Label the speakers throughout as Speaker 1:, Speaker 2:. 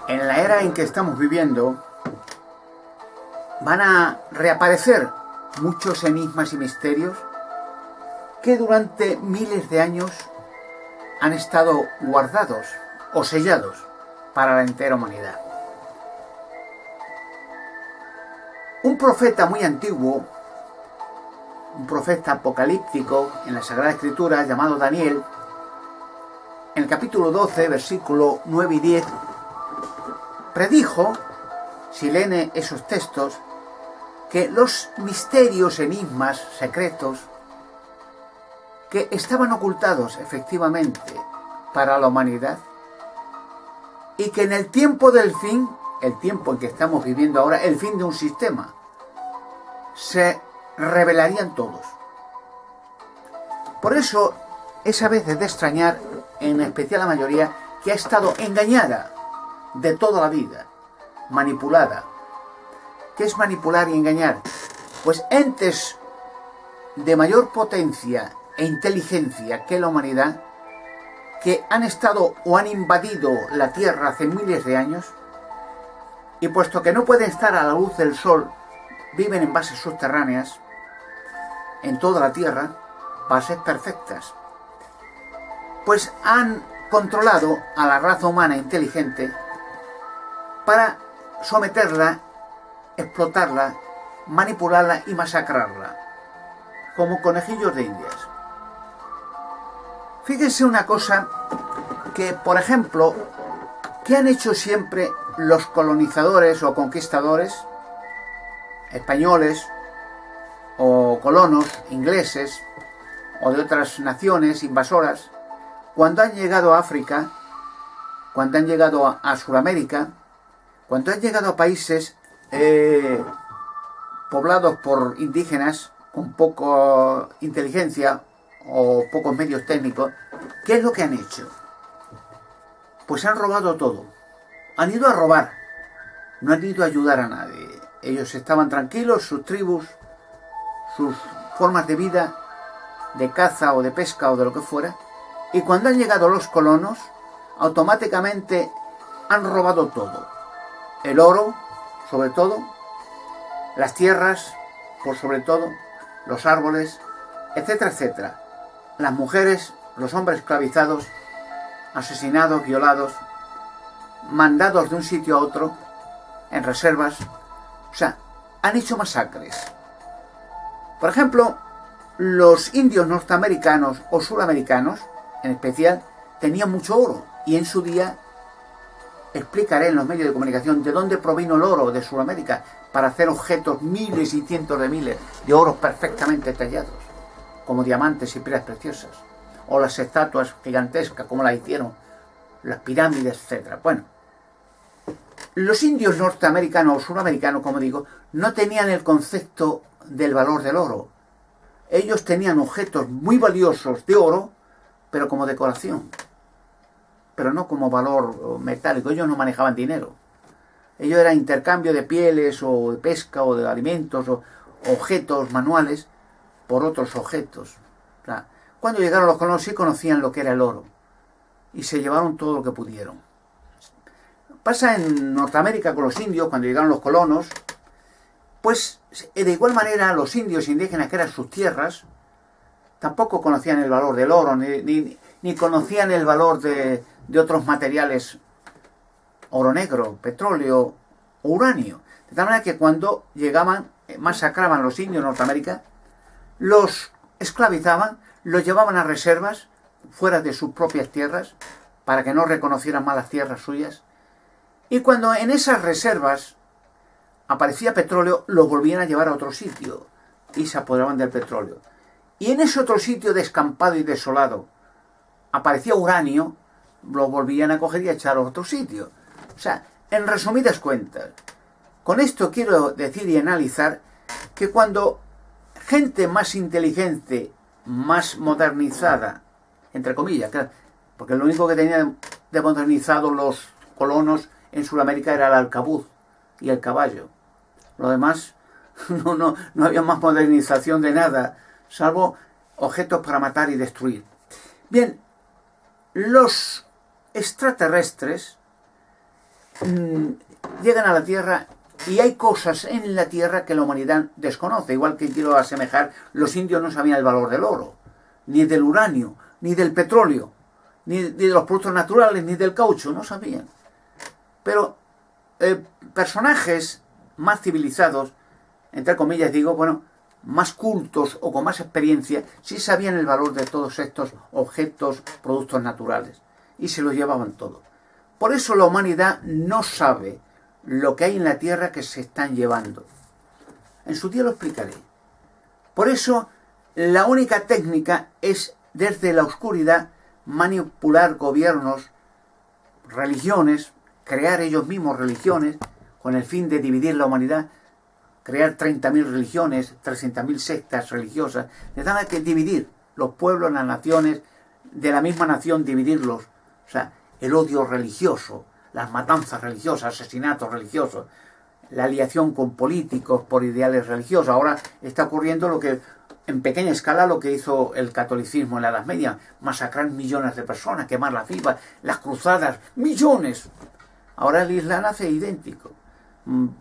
Speaker 1: En la era en que estamos viviendo van a reaparecer muchos enigmas y misterios que durante miles de años han estado guardados o sellados para la entera humanidad. Un profeta muy antiguo, un profeta apocalíptico en la Sagrada Escritura llamado Daniel, en el capítulo 12, versículo 9 y 10, predijo, si leen esos textos, que los misterios, enigmas, secretos, que estaban ocultados efectivamente para la humanidad, y que en el tiempo del fin, el tiempo en que estamos viviendo ahora, el fin de un sistema, se revelarían todos. Por eso es a veces de extrañar, en especial la mayoría, que ha estado engañada de toda la vida, manipulada. ¿Qué es manipular y engañar? Pues entes de mayor potencia e inteligencia que la humanidad, que han estado o han invadido la Tierra hace miles de años, y puesto que no pueden estar a la luz del sol, viven en bases subterráneas, en toda la Tierra, bases perfectas, pues han controlado a la raza humana inteligente para someterla, explotarla, manipularla y masacrarla, como conejillos de indias. Fíjense una cosa que, por ejemplo, ¿qué han hecho siempre los colonizadores o conquistadores españoles o colonos ingleses o de otras naciones invasoras cuando han llegado a África, cuando han llegado a Sudamérica, cuando han llegado a países poblados por indígenas con poca inteligencia o pocos medios técnicos? ¿Qué es lo que han hecho? Pues han robado todo. Han ido a robar, no han ido a ayudar a nadie. Ellos estaban tranquilos, sus tribus, sus formas de vida, de caza o de pesca o de lo que fuera, y cuando han llegado los colonos, automáticamente han robado todo. El oro, sobre todo, las tierras, por sobre todo, los árboles, etcétera, etcétera. Las mujeres, los hombres esclavizados, asesinados, violados, mandados de un sitio a otro, en reservas. O sea, han hecho masacres. Por ejemplo, los indios norteamericanos o suramericanos, en especial, tenían mucho oro. Y en su día explicaré en los medios de comunicación de dónde provino el oro de Sudamérica para hacer objetos, miles y cientos de miles de oros perfectamente tallados, como diamantes y piedras preciosas, o las estatuas gigantescas, como las hicieron, las pirámides, etc. Bueno, los indios norteamericanos o suramericanos, como digo, no tenían el concepto del valor del oro. Ellos tenían objetos muy valiosos de oro, pero como decoración, pero no como valor metálico. Ellos no manejaban dinero. Ellos eran intercambio de pieles o de pesca o de alimentos o objetos manuales por otros objetos. O sea, cuando llegaron los colonos sí conocían lo que era el oro y se llevaron todo lo que pudieron. Pasa en Norteamérica con los indios, cuando llegaron los colonos, pues de igual manera los indios indígenas, que eran sus tierras, tampoco conocían el valor del oro, ni conocían el valor de otros materiales, oro negro, petróleo o uranio. De tal manera que cuando llegaban, masacraban a los indios de Norteamérica, los esclavizaban, los llevaban a reservas fuera de sus propias tierras, para que no reconocieran más las tierras suyas. Y cuando en esas reservas aparecía petróleo, lo volvían a llevar a otro sitio y se apoderaban del petróleo. Y en ese otro sitio descampado y desolado aparecía uranio, lo volvían a coger y a echar a otro sitio. O sea, en resumidas cuentas, con esto quiero decir y analizar que cuando gente más inteligente, más modernizada, entre comillas, porque lo único que tenían de modernizado los colonos en Sudamérica era el arcabuz y el caballo. Lo demás, no había más modernización de nada, salvo objetos para matar y destruir. Bien, los extraterrestres llegan a la Tierra y hay cosas en la Tierra que la humanidad desconoce. Igual que quiero asemejar, los indios no sabían el valor del oro, ni del uranio, ni del petróleo, ni de los productos naturales, ni del caucho, no sabían. Pero personajes más civilizados, entre comillas digo, bueno, más cultos o con más experiencia, sí sabían el valor de todos estos objetos, productos naturales, y se los llevaban todo. Por eso la humanidad no sabe lo que hay en la Tierra que se están llevando. En su día lo explicaré. Por eso la única técnica es, desde la oscuridad, manipular gobiernos, religiones, crear ellos mismos religiones, con el fin de dividir la humanidad, crear 30.000 religiones, 300.000 sectas religiosas, de tal que dividir los pueblos, las naciones, de la misma nación dividirlos. O sea, el odio religioso, las matanzas religiosas, asesinatos religiosos, la aliación con políticos por ideales religiosos. Ahora está ocurriendo lo que, en pequeña escala, lo que hizo el catolicismo en la Edad Media, masacrar millones de personas, quemar las vivas, las cruzadas, millones. Ahora el Islam hace idéntico.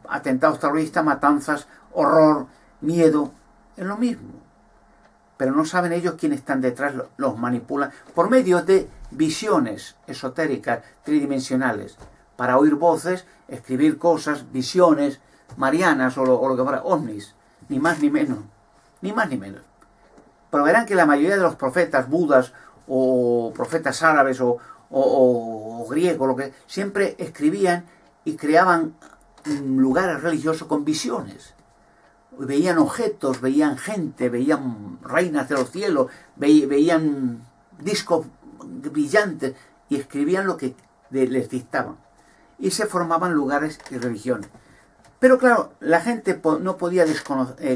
Speaker 1: Atentados terroristas, matanzas, horror, miedo, es lo mismo. Pero no saben ellos quiénes están detrás, los manipulan por medio de visiones esotéricas, tridimensionales, para oír voces, escribir cosas, visiones marianas o lo que fuera, ovnis, ni más ni menos, ni más ni menos. Pero verán que la mayoría de los profetas budas o profetas árabes o griegos, lo que siempre escribían y creaban lugares religiosos con visiones. Veían objetos, veían gente, veían reinas de los cielos, veían discos brillantes y escribían lo que les dictaban. Y se formaban lugares y religiones. Pero claro, la gente no podía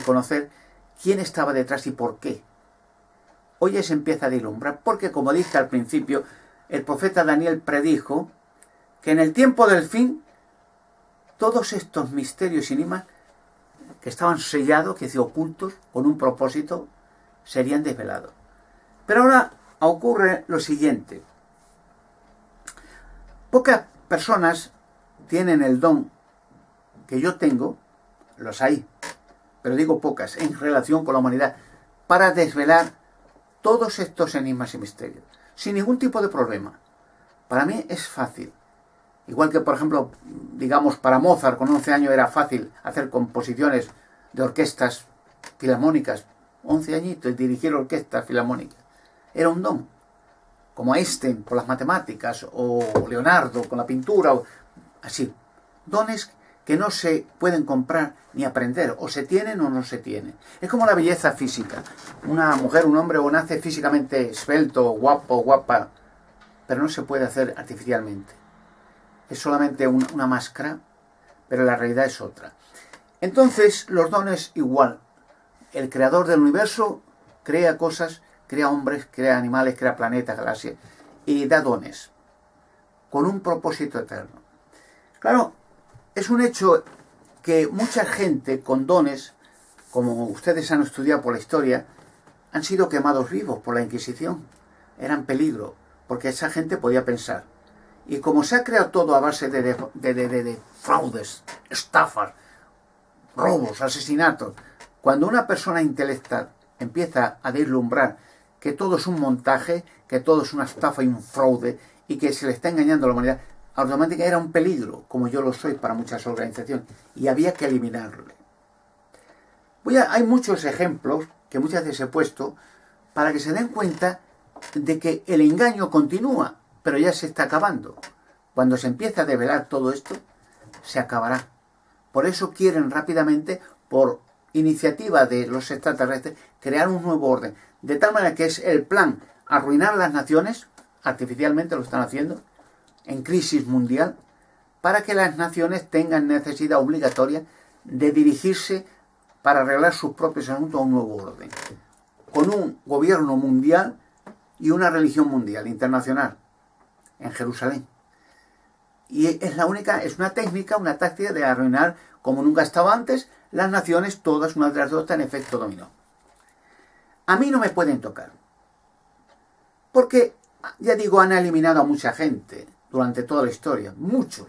Speaker 1: conocer quién estaba detrás y por qué. Hoy ya se empieza a vislumbrar, porque como dije al principio, el profeta Daniel predijo que en el tiempo del fin todos estos misterios y enigmas que estaban sellados, que decía ocultos, con un propósito, serían desvelados. Pero ahora ocurre lo siguiente. Pocas personas tienen el don que yo tengo, los hay, pero digo pocas, en relación con la humanidad, para desvelar todos estos enigmas y misterios, sin ningún tipo de problema. Para mí es fácil. Igual que, por ejemplo, digamos, para Mozart con 11 años era fácil hacer composiciones de orquestas filarmónicas. 11 añitos, y dirigir orquestas filarmónicas. Era un don. Como Einstein con las matemáticas, o Leonardo con la pintura, o así. Dones que no se pueden comprar ni aprender, o se tienen o no se tienen. Es como la belleza física. Una mujer, un hombre, o nace físicamente esbelto, guapo, guapa, pero no se puede hacer artificialmente. Es solamente una máscara, pero la realidad es otra. Entonces, los dones igual. El creador del universo crea cosas, crea hombres, crea animales, crea planetas, galaxias, y da dones, con un propósito eterno. Claro, es un hecho que mucha gente con dones, como ustedes han estudiado por la historia, han sido quemados vivos por la Inquisición. Eran peligro, porque esa gente podía pensar. Y como se ha creado todo a base de fraudes, estafas, robos, asesinatos, cuando una persona intelectual empieza a vislumbrar que todo es un montaje, que todo es una estafa y un fraude, y que se le está engañando a la humanidad, automáticamente era un peligro, como yo lo soy para muchas organizaciones, y había que eliminarle. Hay muchos ejemplos que muchas veces he puesto para que se den cuenta de que el engaño continúa, pero ya se está acabando. Cuando se empieza a develar todo esto, se acabará. Por eso quieren rápidamente, por iniciativa de los extraterrestres, crear un nuevo orden. De tal manera que es el plan arruinar las naciones, artificialmente lo están haciendo, en crisis mundial, para que las naciones tengan necesidad obligatoria de dirigirse para arreglar sus propios asuntos a un nuevo orden. Con un gobierno mundial y una religión mundial, internacional, en Jerusalén. Y es una técnica, una táctica de arruinar, como nunca estaba antes, las naciones, todas unas de las otras, en efecto dominó. A mí no me pueden tocar. Porque, ya digo, han eliminado a mucha gente durante toda la historia. Muchos.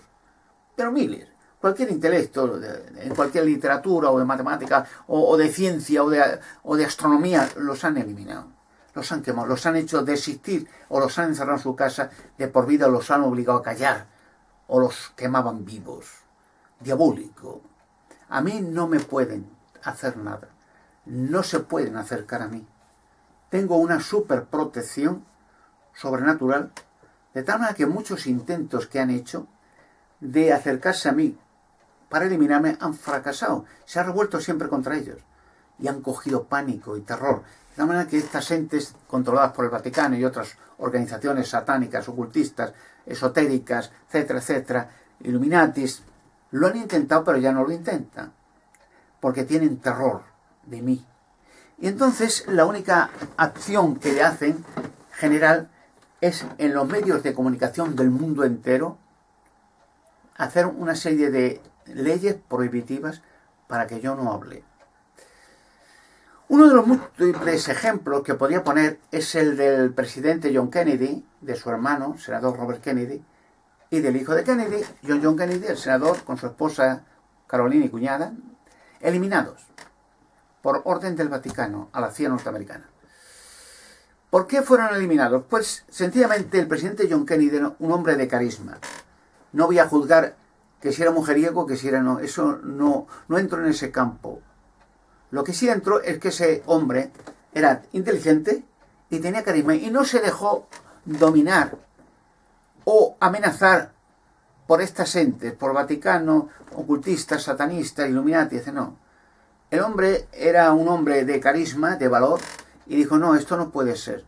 Speaker 1: pero miles. Cualquier intelecto, en cualquier literatura o de matemática o de ciencia o de astronomía, los han eliminado, los han quemado, los han hecho desistir o los han encerrado en su casa de por vida, los han obligado a callar o los quemaban vivos. Diabólico. A mí no me pueden hacer nada, no se pueden acercar a mí. Tengo una superprotección sobrenatural, de tal manera que muchos intentos que han hecho de acercarse a mí para eliminarme han fracasado. Se ha revuelto siempre contra ellos y han cogido pánico y terror. De tal manera que estas entes controladas por el Vaticano y otras organizaciones satánicas, ocultistas, esotéricas, etcétera, etcétera, Illuminatis, lo han intentado, pero ya no lo intentan, porque tienen terror de mí. Y entonces la única acción que le hacen general es en los medios de comunicación del mundo entero hacer una serie de leyes prohibitivas para que yo no hable. Uno de los múltiples ejemplos que podría poner es el del presidente John Kennedy, de su hermano, senador Robert Kennedy, y del hijo de Kennedy, John Kennedy, el senador, con su esposa Carolina y cuñada, eliminados por orden del Vaticano a la CIA norteamericana. ¿Por qué fueron eliminados? Pues sencillamente el presidente John Kennedy era un hombre de carisma. No voy a juzgar que si era mujeriego, que si era no. Eso no entro en ese campo. Lo que sí entro es que ese hombre era inteligente y tenía carisma y no se dejó dominar o amenazar por estas entes, por Vaticano, ocultistas, satanistas, Illuminati, etc. No. El hombre era un hombre de carisma, de valor, y dijo, no, esto no puede ser.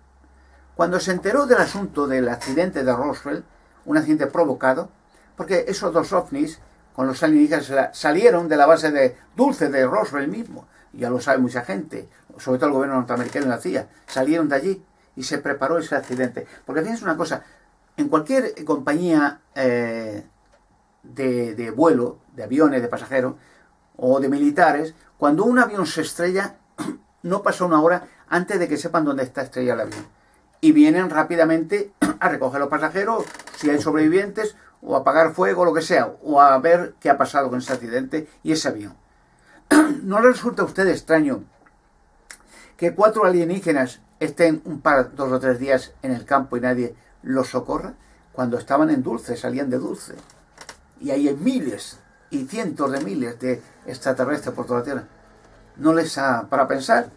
Speaker 1: Cuando se enteró del asunto del accidente de Roswell, un accidente provocado, porque esos dos ovnis, con los alienígenas, salieron de la base de Dulce de Roswell mismo, y ya lo sabe mucha gente, sobre todo el gobierno norteamericano y la CIA, salieron de allí y se preparó ese accidente. Porque fíjense una cosa, en cualquier compañía de vuelo, de aviones, de pasajeros, o de militares, cuando un avión se estrella, no pasa una hora antes de que sepan dónde está estrellado el avión. Y vienen rápidamente a recoger a los pasajeros, si hay sobrevivientes, o a apagar fuego, lo que sea, o a ver qué ha pasado con ese accidente y ese avión. ¿No les resulta a usted extraño que 4 alienígenas estén 2 o 3 días en el campo y nadie los socorra? Cuando estaban en Dulce, salían de Dulce. Y ahí hay miles y cientos de miles de extraterrestres por toda la Tierra. No les ha para pensar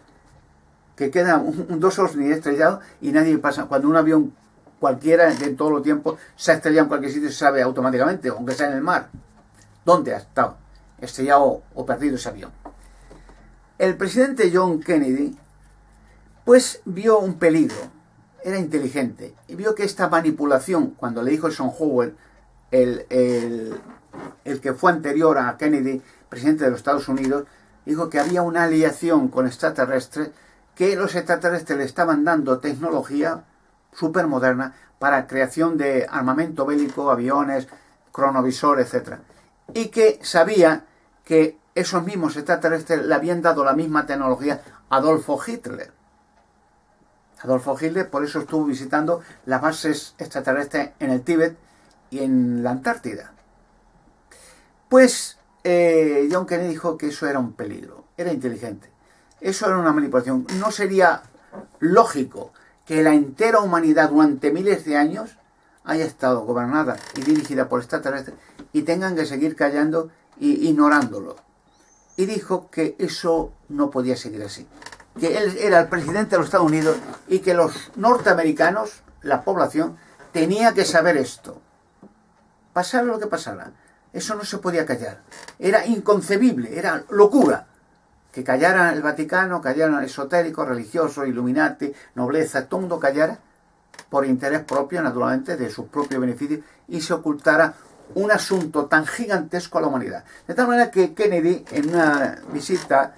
Speaker 1: que quedan 2 ovnis estrellados y nadie pasa. Cuando un avión cualquiera de todos los tiempos se ha estrellado en cualquier sitio, se sabe automáticamente, aunque sea en el mar, dónde ha estado estrellado o perdido ese avión. El presidente John Kennedy pues vio un peligro, era inteligente, y vio que esta manipulación, cuando le dijo Eisenhower, el que fue anterior a Kennedy, presidente de los Estados Unidos, dijo que había una aliación con extraterrestres, que los extraterrestres le estaban dando tecnología supermoderna para creación de armamento bélico, aviones, cronovisores, etc. Y que sabía que esos mismos extraterrestres le habían dado la misma tecnología a Adolfo Hitler. Adolfo Hitler por eso estuvo visitando las bases extraterrestres en el Tíbet y en la Antártida. Pues John Kennedy dijo que eso era un peligro, era inteligente. Eso era una manipulación. No sería lógico que la entera humanidad durante miles de años haya estado gobernada y dirigida por extraterrestres y tengan que seguir callando e ignorándolo. Y dijo que eso no podía seguir así. Que él era el presidente de los Estados Unidos y que los norteamericanos, la población, tenía que saber esto. Pasara lo que pasara. Eso no se podía callar. Era inconcebible, era locura. Que callara el Vaticano, callaran esotéricos, religiosos, Illuminati, nobleza, todo el mundo callara por interés propio, naturalmente, de sus propios beneficios, y se ocultara un asunto tan gigantesco a la humanidad. De tal manera que Kennedy, en una visita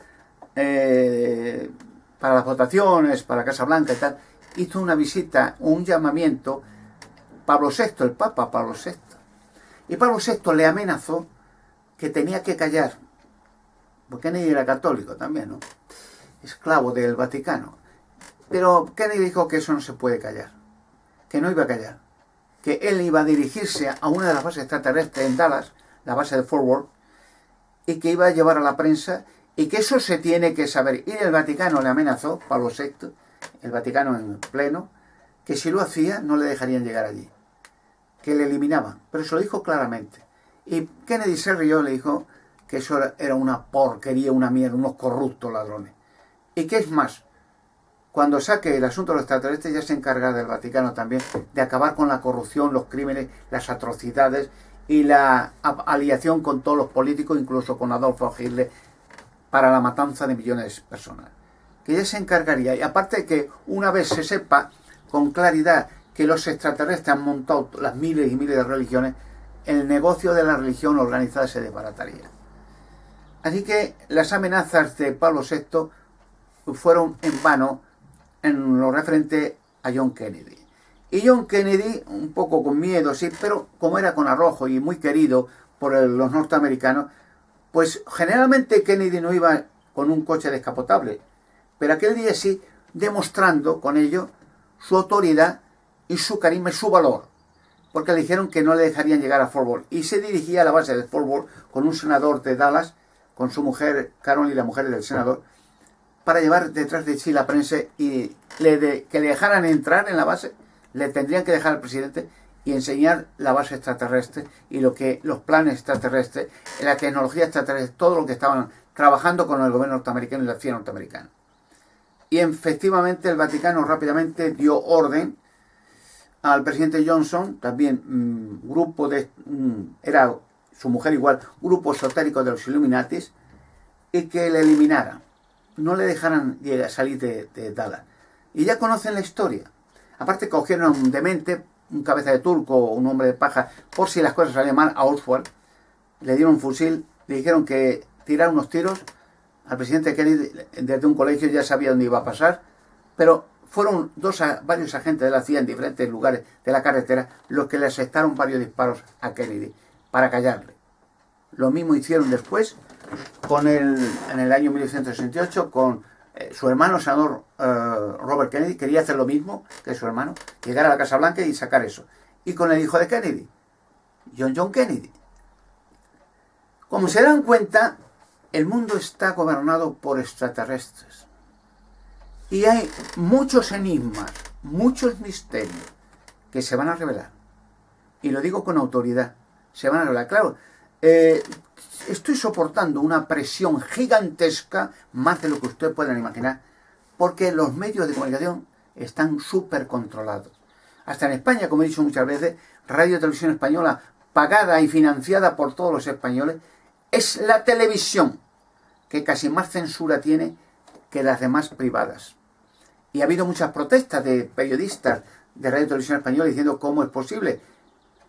Speaker 1: para las votaciones, para Casa Blanca y tal, hizo una visita, un llamamiento, Pablo VI, el Papa Pablo VI. Y Pablo VI le amenazó que tenía que callar, porque Kennedy era católico también, ¿no? Esclavo del Vaticano. Pero Kennedy dijo que eso no se puede callar, que no iba a callar, que él iba a dirigirse a una de las bases extraterrestres en Dallas, la base de Fort Worth, y que iba a llevar a la prensa, y que eso se tiene que saber. Y el Vaticano le amenazó, Pablo VI, el Vaticano en pleno, que si lo hacía no le dejarían llegar allí, que le eliminaban. Pero se lo dijo claramente. Y Kennedy se rió, le dijo que eso era una porquería, una mierda, unos corruptos ladrones. Y que es más, cuando saque el asunto de los extraterrestres ya se encargará del Vaticano también de acabar con la corrupción, los crímenes, las atrocidades y la aliación con todos los políticos, incluso con Adolfo Hitler, para la matanza de millones de personas. Que ya se encargaría. Y aparte de que una vez se sepa con claridad que los extraterrestres han montado las miles y miles de religiones, el negocio de la religión organizada se desbarataría. Así que las amenazas de Pablo VI fueron en vano en lo referente a John Kennedy. Y John Kennedy, un poco con miedo, sí, pero como era con arrojo y muy querido por los norteamericanos, pues generalmente Kennedy no iba con un coche descapotable, pero aquel día sí, demostrando con ello su autoridad y su carisma y su valor, porque le dijeron que no le dejarían llegar a Fort Worth, y se dirigía a la base de Fort Worth con un senador de Dallas, con su mujer Carol y la mujer del senador, para llevar detrás de sí la prensa y que le dejaran entrar en la base. Le tendrían que dejar al presidente y enseñar la base extraterrestre y los planes extraterrestres, la tecnología extraterrestre, todo lo que estaban trabajando con el gobierno norteamericano y la CIA norteamericana. Y efectivamente el Vaticano rápidamente dio orden al presidente Johnson, también grupo de... era su mujer igual, grupo esotérico de los Illuminatis, y que le eliminaran. No le dejaran salir de Dallas. Y ya conocen la historia. Aparte cogieron a un demente, un cabeza de turco o un hombre de paja, por si las cosas salían mal, a Oswald, le dieron un fusil, le dijeron que tirara unos tiros. Al presidente Kennedy desde un colegio ya sabía dónde iba a pasar, pero fueron varios agentes de la CIA en diferentes lugares de la carretera los que le asestaron varios disparos a Kennedy para callarle. Lo mismo hicieron después en el año 1968 con su hermano, senador Robert Kennedy. Quería hacer lo mismo que su hermano, llegar a la Casa Blanca y sacar eso. Y con el hijo de Kennedy, John Kennedy. Como se dan cuenta, el mundo está gobernado por extraterrestres. Y hay muchos enigmas, muchos misterios que se van a revelar. Y lo digo con autoridad. Se van a revelar. Claro, estoy soportando una presión gigantesca, más de lo que ustedes puedan imaginar, porque los medios de comunicación están súper controlados. Hasta en España, como he dicho muchas veces, Radio y Televisión Española, pagada y financiada por todos los españoles, es la televisión que casi más censura tiene que las demás privadas. Y ha habido muchas protestas de periodistas de Radio y Televisión Española diciendo cómo es posible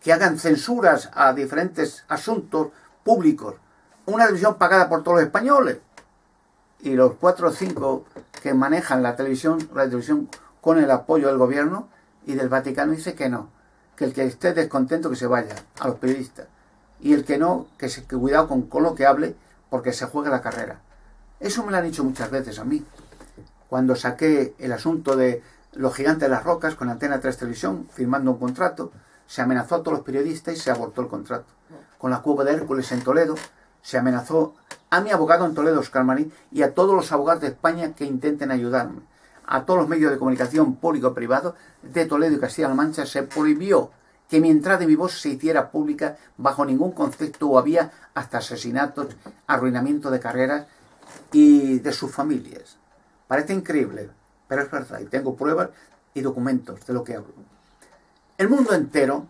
Speaker 1: que hagan censuras a diferentes asuntos públicos. Una televisión pagada por todos los españoles. Y los 4 o 5 que manejan la televisión, con el apoyo del gobierno y del Vaticano, dice que no. Que el que esté descontento que se vaya, a los periodistas. Y el que no, que cuidado con lo que hable, porque se juega la carrera. Eso me lo han dicho muchas veces a mí. Cuando saqué el asunto de los gigantes de las rocas con Antena 3 Televisión, firmando un contrato, se amenazó a todos los periodistas y se abortó el contrato. Con la Cueva de Hércules en Toledo, se amenazó a mi abogado en Toledo, Oscar Marín, y a todos los abogados de España que intenten ayudarme. A todos los medios de comunicación público y privado de Toledo y Castilla-La Mancha se prohibió que mi entrada y mi voz se hiciera pública bajo ningún concepto, o había hasta asesinatos, arruinamiento de carreras y de sus familias. Parece increíble, pero es verdad, y tengo pruebas y documentos de lo que hablo. El mundo entero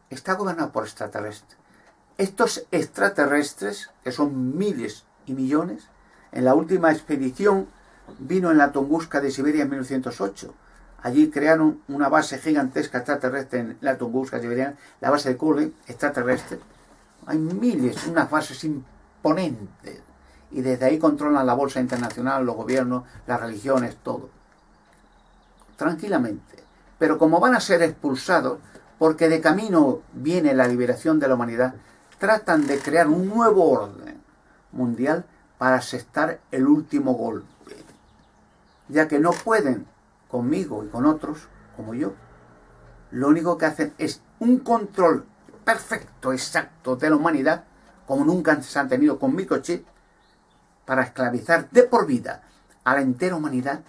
Speaker 1: está gobernado por extraterrestres. Estos extraterrestres, que son miles y millones, en la última expedición vino en la Tunguska de Siberia en 1908. Allí crearon una base gigantesca extraterrestre en la Tunguska siberiana, la base de Kursk extraterrestre. Hay miles, unas bases imponentes. Y desde ahí controlan la bolsa internacional, los gobiernos, las religiones, todo. Tranquilamente. Pero como van a ser expulsados, porque de camino viene la liberación de la humanidad, tratan de crear un nuevo orden mundial para asestar el último golpe. Ya que no pueden, conmigo y con otros, como yo, lo único que hacen es un control perfecto, exacto de la humanidad, como nunca se han tenido con microchip, para esclavizar de por vida a la entera humanidad,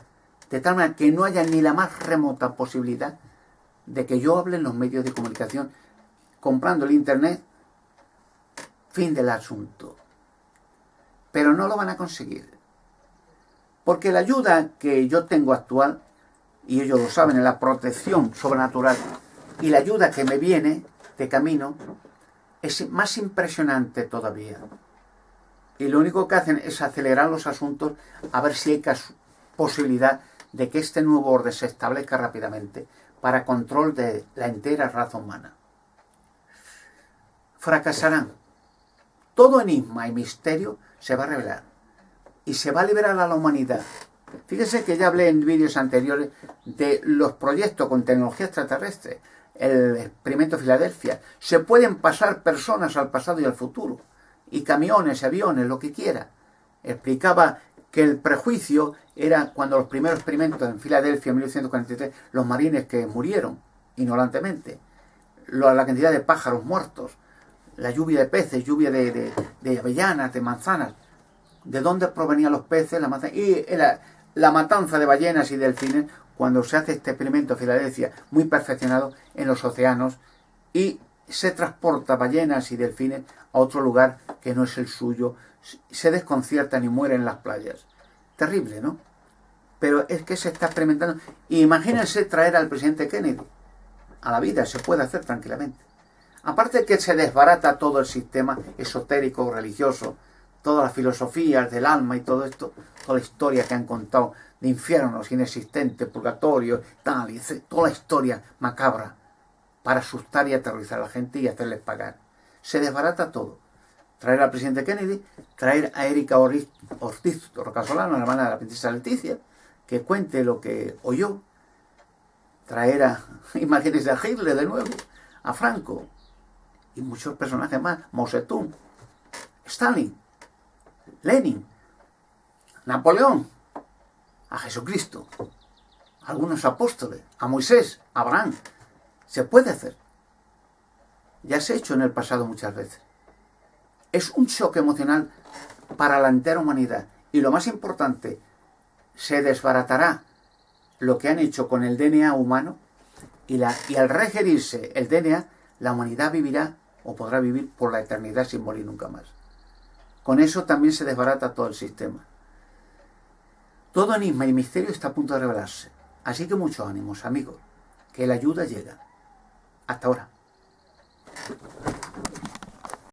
Speaker 1: de tal manera que no haya ni la más remota posibilidad de que yo hable en los medios de comunicación comprando el internet. Fin del asunto. Pero no lo van a conseguir. Porque la ayuda que yo tengo actual, y ellos lo saben, en la protección sobrenatural, y la ayuda que me viene de camino, es más impresionante todavía. Y lo único que hacen es acelerar los asuntos a ver si hay posibilidad de que este nuevo orden se establezca rápidamente para control de la entera raza humana. Fracasarán. Todo enigma y misterio se va a revelar y se va a liberar a la humanidad. Fíjense que ya hablé en vídeos anteriores de los proyectos con tecnología extraterrestre, el experimento Filadelfia. Se pueden pasar personas al pasado y al futuro, y camiones, aviones, lo que quiera. Explicaba que el prejuicio era cuando los primeros experimentos en Filadelfia en 1943, los marines que murieron ignorantemente, la cantidad de pájaros muertos, la lluvia de peces, lluvia de avellanas, de manzanas. ¿De dónde provenían los peces? Y la matanza de ballenas y delfines cuando se hace este experimento en Filadelfia muy perfeccionado en los océanos y se transporta ballenas y delfines a otro lugar que no es el suyo, se desconciertan y mueren en las playas. Terrible, ¿no? Pero es que se está experimentando. Imagínense traer al presidente Kennedy a la vida, se puede hacer tranquilamente. Aparte que se desbarata todo el sistema esotérico, religioso, todas las filosofías del alma y todo esto, toda la historia que han contado de infiernos inexistentes, purgatorio, tal, y toda la historia macabra para asustar y aterrorizar a la gente y hacerles pagar. Se desbarata todo. Traer al presidente Kennedy, traer a Erika Ortiz Rocasolano, la hermana de la princesa Leticia, que cuente lo que oyó, traer a, imagínense, a Hitler de nuevo, a Franco, y muchos personajes más, Mao Zedong, Stalin, Lenin, Napoleón, a Jesucristo, a algunos apóstoles, a Moisés, a Abraham. Se puede hacer. Ya se ha hecho en el pasado muchas veces. Es un shock emocional para la entera humanidad. Y lo más importante, se desbaratará lo que han hecho con el DNA humano y al regerirse el DNA, la humanidad vivirá o podrá vivir por la eternidad sin morir nunca más. Con eso también se desbarata todo el sistema. Todo enigma y misterio está a punto de revelarse. Así que muchos ánimos, amigos, que la ayuda llega. Hasta ahora.